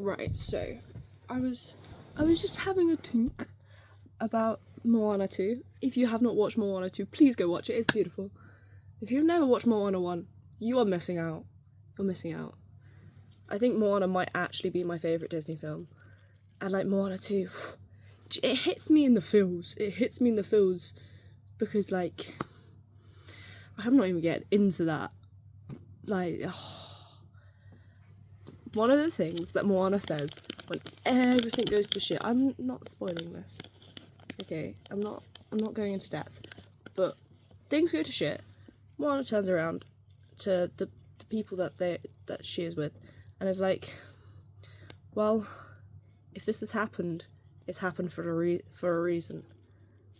Right, so I was just having a think about Moana 2. If you have not watched Moana 2, please go watch it. It's beautiful. If you've never watched Moana 1, you are missing out. You're missing out. I think Moana might actually be my favourite Disney film. And like Moana 2, it hits me in the feels. It hits me in the feels because like I'm not even getting into that. Like one of the things that Moana says when everything goes to shit. I'm not spoiling this. Okay, I'm not going into depth. But things go to shit. Moana turns around to the people that she is with and is like, well, if this has happened, it's happened for a reason.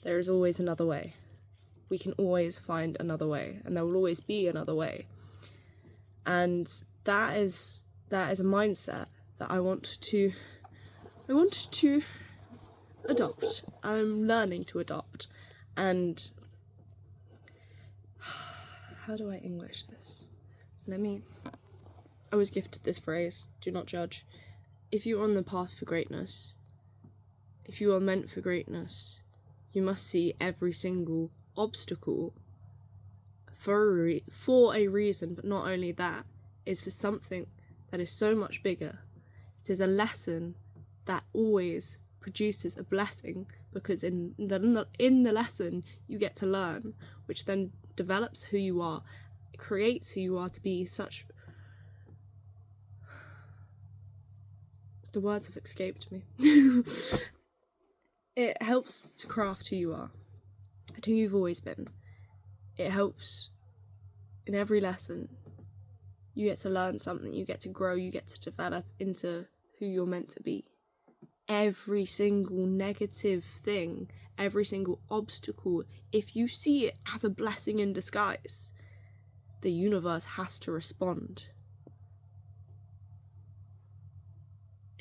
There is always another way. We can always find another way, and there will always be another way. And that is a mindset that I want to adopt. I'm learning to adopt. And how do I English this? I was gifted this phrase, do not judge. If you're on the path for greatness, if you are meant for greatness, you must see every single obstacle for a reason, but not only that, is for something that is so much bigger. It is a lesson that always produces a blessing, because in the lesson you get to learn, which then develops who you are, creates who you are to be such... The words have escaped me. It helps to craft who you are and who you've always been. It helps in every lesson. You get to learn something, you get to grow, you get to develop into who you're meant to be. Every single negative thing, every single obstacle, if you see it as a blessing in disguise, the universe has to respond.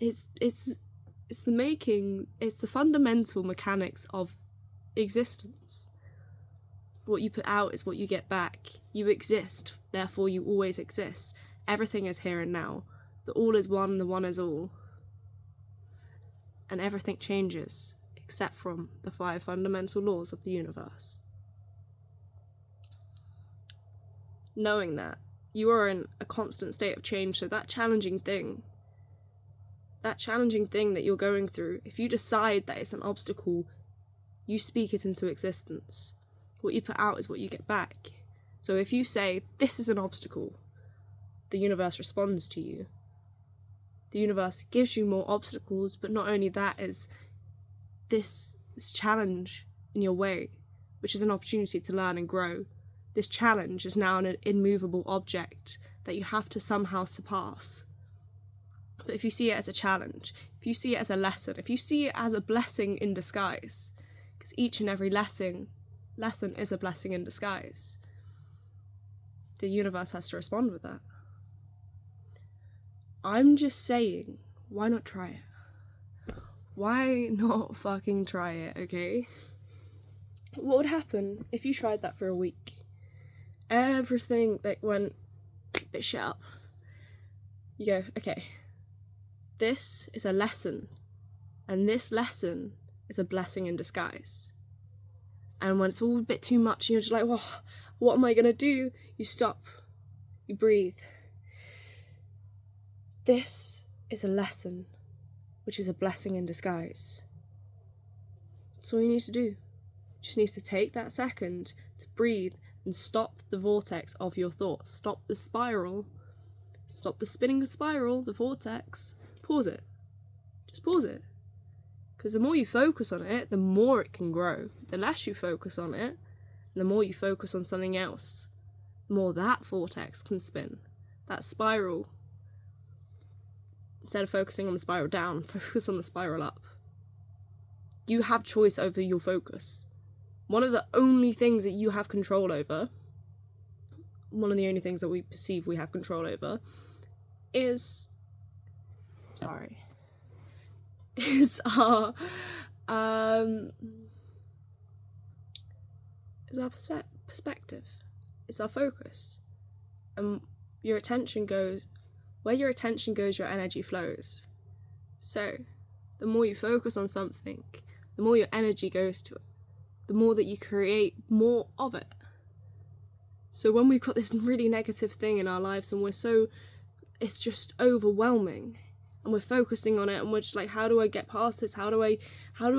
It's the fundamental mechanics of existence. What you put out is what you get back. You exist, therefore you always exist. Everything is here and now. The all is one, the one is all. And everything changes, except from the 5 fundamental laws of the universe. Knowing that, you are in a constant state of change, so that challenging thing that you're going through, if you decide that it's an obstacle, you speak it into existence. What you put out is what you get back. So if you say, this is an obstacle, the universe responds to you. The universe gives you more obstacles, but not only that, is this challenge in your way, which is an opportunity to learn and grow. This challenge is now an immovable object that you have to somehow surpass. But if you see it as a challenge, if you see it as a lesson, if you see it as a blessing in disguise, because each and every lesson is a blessing in disguise, the universe has to respond with that. I'm just saying, why not try it? Why not fucking try it, okay? What would happen if you tried that for a week? Everything that went a bit shit up. You go, okay, this is a lesson, and this lesson is a blessing in disguise. And when it's all a bit too much, you're just like, well, what am I gonna do? You stop, you breathe. This is a lesson, which is a blessing in disguise. That's all you need to do. You just need to take that second to breathe and stop the vortex of your thoughts. Stop the spiral. Stop the spinning spiral, the vortex. Pause it. Just pause it. Because the more you focus on it, the more it can grow. The less you focus on it, the more you focus on something else, the more that vortex can spin. That spiral. Instead of focusing on the spiral down, focus on the spiral up. You have choice over your focus. One of the only things that you have control over, one of the only things that we perceive we have control over, is our perspective. It's our focus. And your attention goes, where your attention goes, your energy flows. So, the more you focus on something, the more your energy goes to it, the more that you create more of it. So when we've got this really negative thing in our lives and it's just overwhelming, and we're focusing on it, and we're just like, how do I get past this? How do I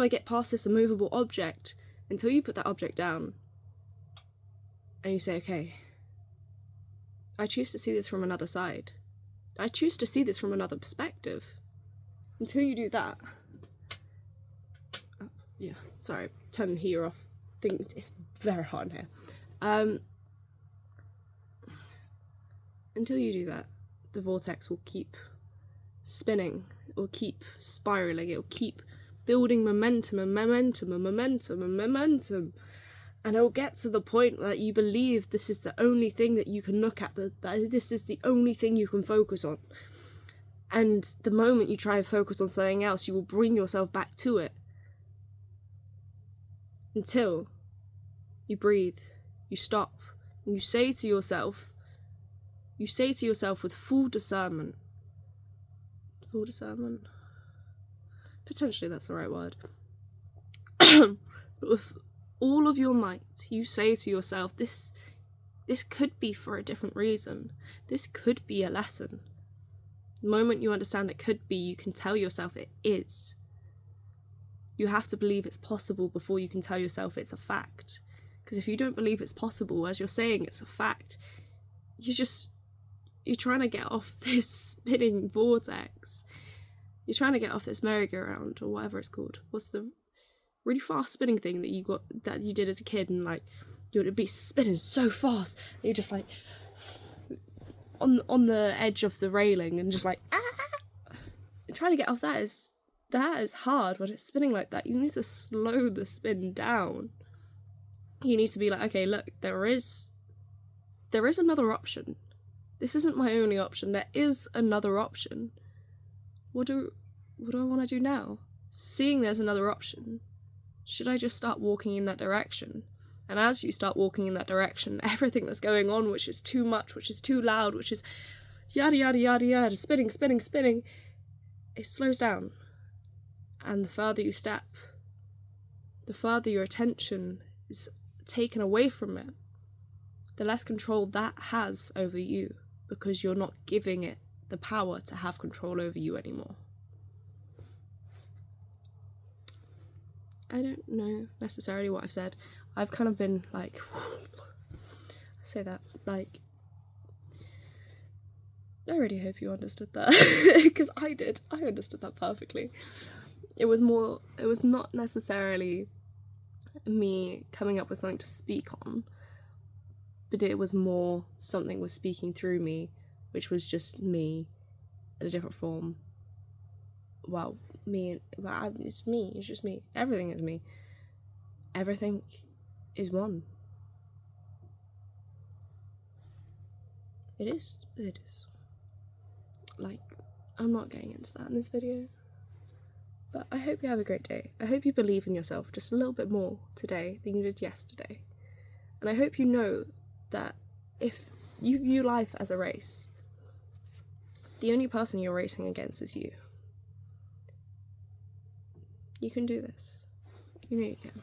get past this immovable object? Until you put that object down and you say, okay, I choose to see this from another side. I choose to see this from another perspective. Until you do that, yeah, sorry, turn the heater off. I think it's very hot in here. Until you do that, the vortex will keep spinning, it will keep spiraling, it will keep building momentum and momentum and momentum and momentum, and it will get to the point that you believe this is the only thing that you can look at, that this is the only thing you can focus on. And the moment you try and focus on something else, you will bring yourself back to it. Until you breathe, you stop, and you say to yourself with full discernment, potentially that's the right word, but with all of your might, you say to yourself, this could be for a different reason. This could be a lesson. The moment you understand it could be, you can tell yourself it is. You have to believe it's possible before you can tell yourself it's a fact. Because if you don't believe it's possible, as you're saying it's a fact, you're trying to get off this spinning vortex. You're trying to get off this merry-go-round, or whatever it's called. What's the really fast spinning thing that you did as a kid, and like you would be spinning so fast, and you're just like on the edge of the railing and just like trying to get off that is hard. When it's spinning like that, you need to slow the spin down. You need to be like, okay, look, there is another option. This isn't my only option. There is another option. What do I want to do now? Seeing there's another option, should I just start walking in that direction? And as you start walking in that direction, everything that's going on, which is too much, which is too loud, which is yada yada yada yada, spinning, it slows down. And the further you step, the further your attention is taken away from it, the less control that has over you, because you're not giving it the power to have control over you anymore. I don't know necessarily what I've said. I've kind of been like, I say that, like, I really hope you understood that, because I did. I understood that perfectly. It was not necessarily me coming up with something to speak on, but it was more something was speaking through me, which was just me in a different form. Well, it's me, it's just me. Everything is me. Everything is one. It is. Like, I'm not getting into that in this video. But I hope you have a great day. I hope you believe in yourself just a little bit more today than you did yesterday. And I hope you know that if you view life as a race, the only person you're racing against is you. You can do this. You know you can.